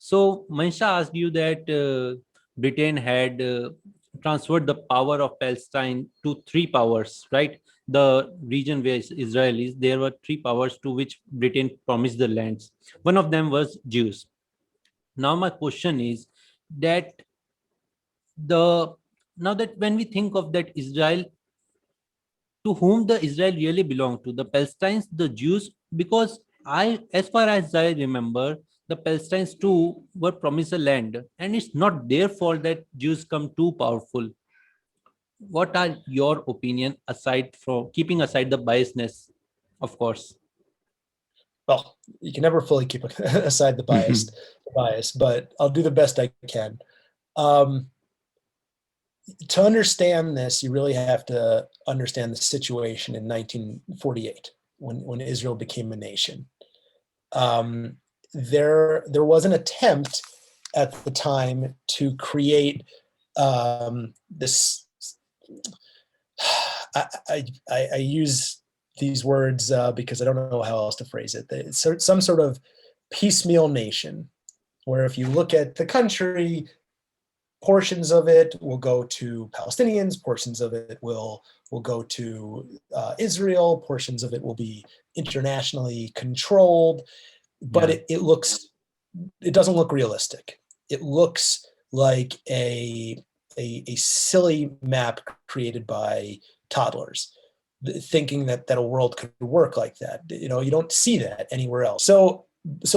So Manisha asked you that Britain had transferred the power of Palestine to three powers, right? The region where Israel is, there were three powers to which Britain promised the lands. One of them was Jews. Now my question is that the now that when we think of that Israel, to whom the Israel really belonged to, the Palestinians, the Jews, because as far as I remember, the Palestinians too were promised a land, and it's not their fault that Jews come too powerful. What are your opinion aside from keeping aside the biasness, of course? Well, you can never fully keep aside the bias, but I'll do the best I can. Um, to understand this, you really have to understand the situation in 1948 when Israel became a nation. There was an attempt at the time to create this. I use these words because I don't know how else to phrase it. It's some sort of piecemeal nation, where if you look at the country, portions of it will go to Palestinians, portions of it will go to Israel, portions of it will be internationally controlled, but Yeah. it doesn't look realistic. It looks like a silly map created by toddlers, thinking that a world could work like that. You know, you don't see that anywhere else. So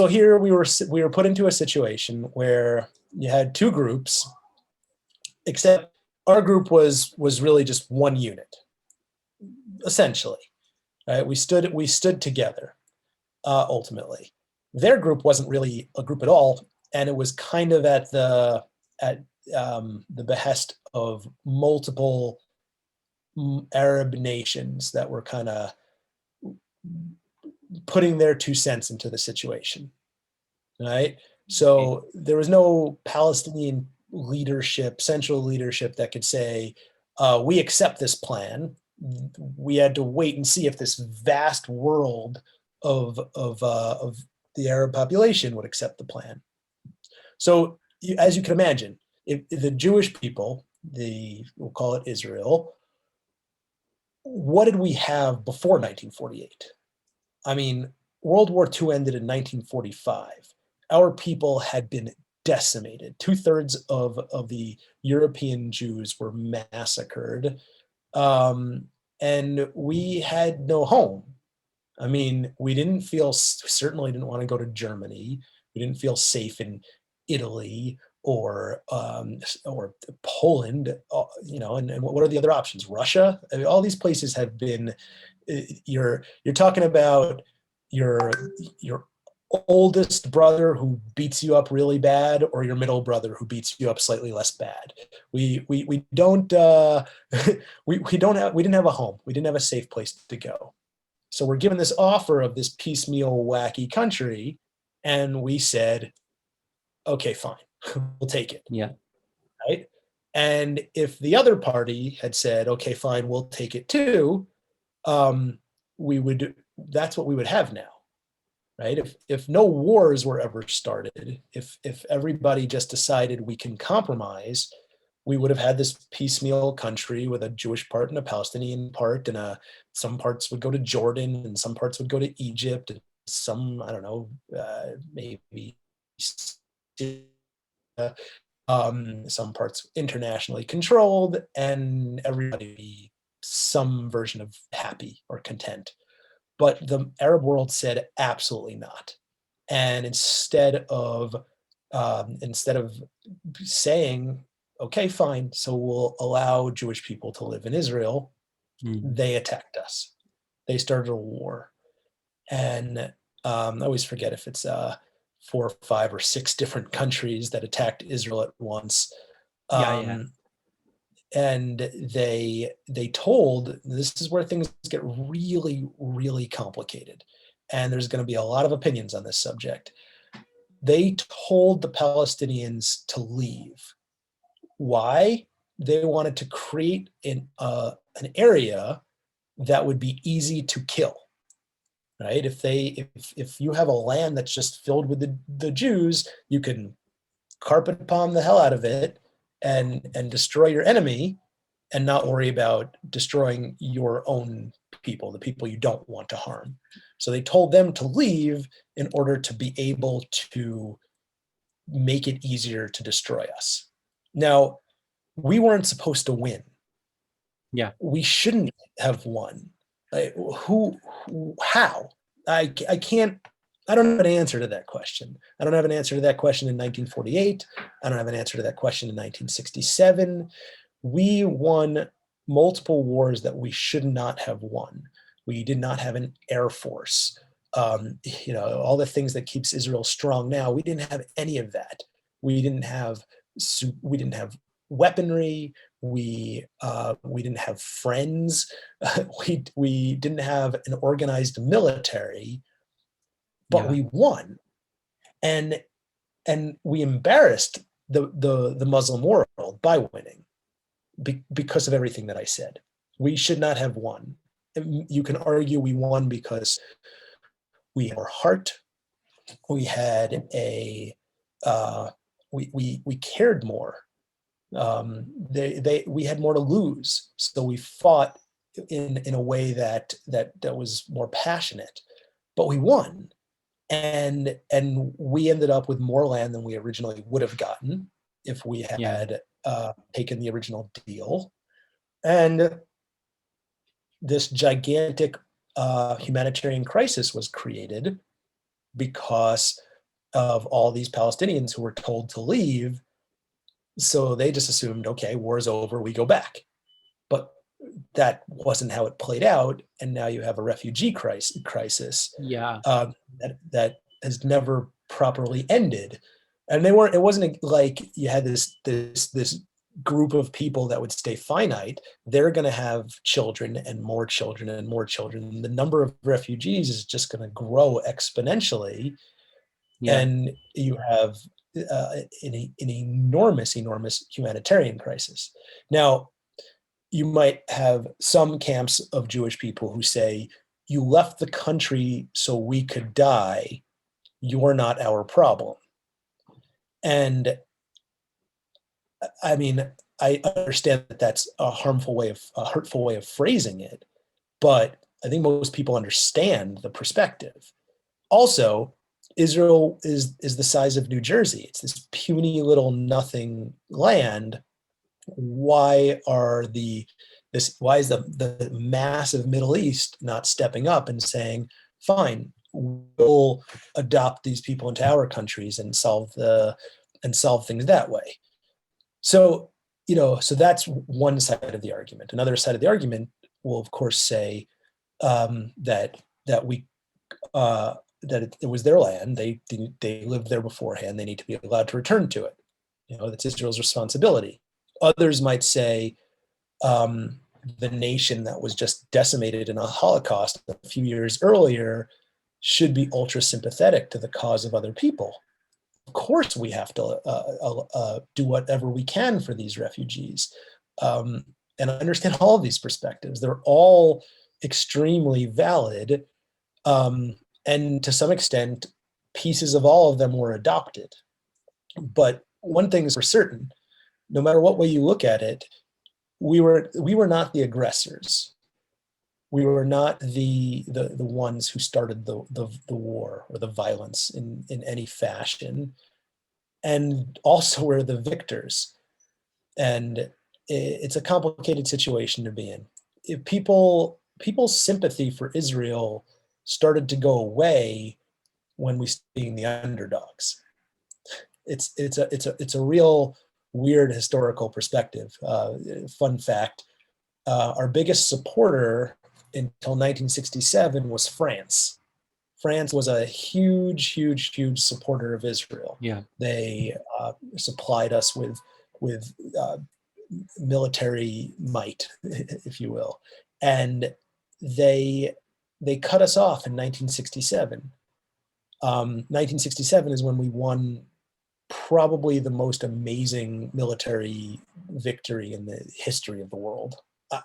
here we were put into a situation where you had two groups, except our group was really just one unit, essentially. Right? We stood together. Ultimately, their group wasn't really a group at all, and it was kind of at the behest of multiple Arab nations that were kind of putting their 2 cents into the situation, right? So there was no Palestinian leadership, central leadership that could say, we accept this plan. We had to wait and see if this vast world of the Arab population would accept the plan. So as you can imagine, if the Jewish people, we'll call it Israel, what did we have before 1948? I mean, World War II ended in 1945. Our people had been decimated. 2/3 of the European Jews were massacred. And we had no home. I mean, certainly didn't want to go to Germany. We didn't feel safe in Italy or Poland, and what are the other options? Russia? I mean, all these places have been, you're talking about your oldest brother who beats you up really bad, or your middle brother who beats you up slightly less bad. We don't we didn't have a home. We didn't have a safe place to go. So we're given this offer of this piecemeal, wacky country, and we said, okay, fine, we'll take it. Yeah. Right? And if the other party had said, okay, fine, we'll take it too, that's what we would have now. Right? If no wars were ever started, if everybody just decided we can compromise, we would have had this piecemeal country with a Jewish part and a Palestinian part, and some parts would go to Jordan, and some parts would go to Egypt, and some, I don't know, maybe some parts internationally controlled, and everybody be some version of happy or content. But the Arab world said absolutely not. And instead of saying, okay, fine, so we'll allow Jewish people to live in Israel, they attacked us. They started a war. And I always forget if it's 4, 5, or 6 different countries that attacked Israel at once. Yeah. And they told, this is where things get really, really complicated, and there's going to be a lot of opinions on this subject. They told the Palestinians to leave. Why? They wanted to create an area that would be easy to kill. right? If you have a land that's just filled with the Jews, you can carpet bomb the hell out of it and destroy your enemy and not worry about destroying your own people, the people you don't want to harm. So they told them to leave in order to be able to make it easier to destroy us. Now, we weren't supposed to win. Yeah. We shouldn't have won. How? I can't, I don't have an answer to that question. I don't have an answer to that question in 1948. I don't have an answer to that question in 1967. We won multiple wars that we should not have won. We did not have an air force. All the things that keeps Israel strong now, we didn't have any of that. We didn't have weaponry. We didn't have friends. we didn't have an organized military, but Yeah. we won, and we embarrassed the Muslim world by winning because of everything that I said. We should not have won. You can argue we won because we had our heart. We had we cared more. We had more to lose, so we fought in a way that was more passionate, but we won, and we ended up with more land than we originally would have gotten if we Yeah. had taken the original deal. And this gigantic humanitarian crisis was created because of all these Palestinians who were told to leave. So they just assumed, okay, war's over, we go back. But that wasn't how it played out. And now you have a refugee crisis Yeah. that has never properly ended. And it wasn't like you had this group of people that would stay finite. They're going to have children and more children and more children. The number of refugees is just going to grow exponentially. Yeah. And you have an enormous humanitarian crisis. Now, you might have some camps of Jewish people who say, you left the country so we could die. You're not our problem. And I mean, I understand that that's a hurtful way of phrasing it, but I think most people understand the perspective. Also, Israel is the size of New Jersey. It's this puny little nothing land. Why is the massive Middle East not stepping up and saying, fine, we'll adopt these people into our countries and solve things that way? So, so that's one side of the argument. Another side of the argument will, of course, say that we that it was their land. They lived there beforehand. They need to be allowed to return to it. That's Israel's responsibility. Others might say the nation that was just decimated in a Holocaust a few years earlier should be ultra sympathetic to the cause of other people. Of course, we have to do whatever we can for these refugees. And I understand all of these perspectives. They're all extremely valid. And to some extent, pieces of all of them were adopted. But one thing is for certain, no matter what way you look at it, we were not the aggressors. We were not the ones who started the war or the violence in any fashion. And also we're the victors. And it's a complicated situation to be in. If people's sympathy for Israel started to go away when we started being the underdogs. It's a real weird historical perspective. Fun fact: our biggest supporter until 1967 was France. France was a huge supporter of Israel. Yeah. They supplied us with military might, if you will, and they cut us off in 1967. 1967 is when we won probably the most amazing military victory in the history of the world.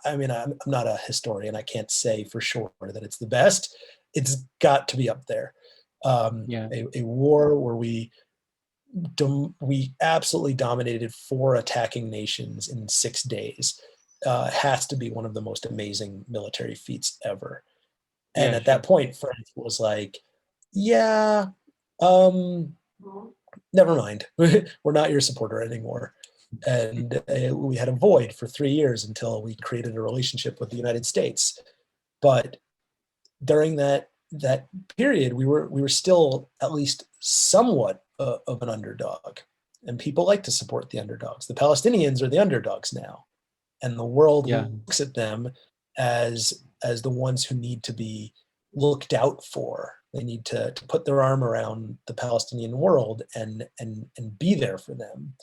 I mean, I'm not a historian. I can't say for sure that it's the best, it's got to be up there. Yeah. A war where we absolutely dominated 4 attacking nations in 6 days has to be one of the most amazing military feats ever. And Yeah, at that sure. point, France was like, yeah, never mind. We're not your supporter anymore. And we had a void for 3 years until we created a relationship with the United States. But during that period, we were still at least somewhat of an underdog, and people like to support the underdogs. The Palestinians are the underdogs now, and the world Yeah. looks at them as the ones who need to be looked out for. They need to put their arm around the Palestinian world and be there for them.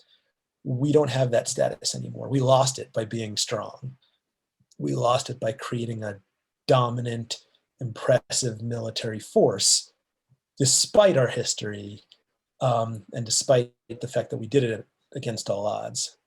We don't have that status anymore. We lost it by being strong. We lost it by creating a dominant, impressive military force, despite our history, and despite the fact that we did it against all odds.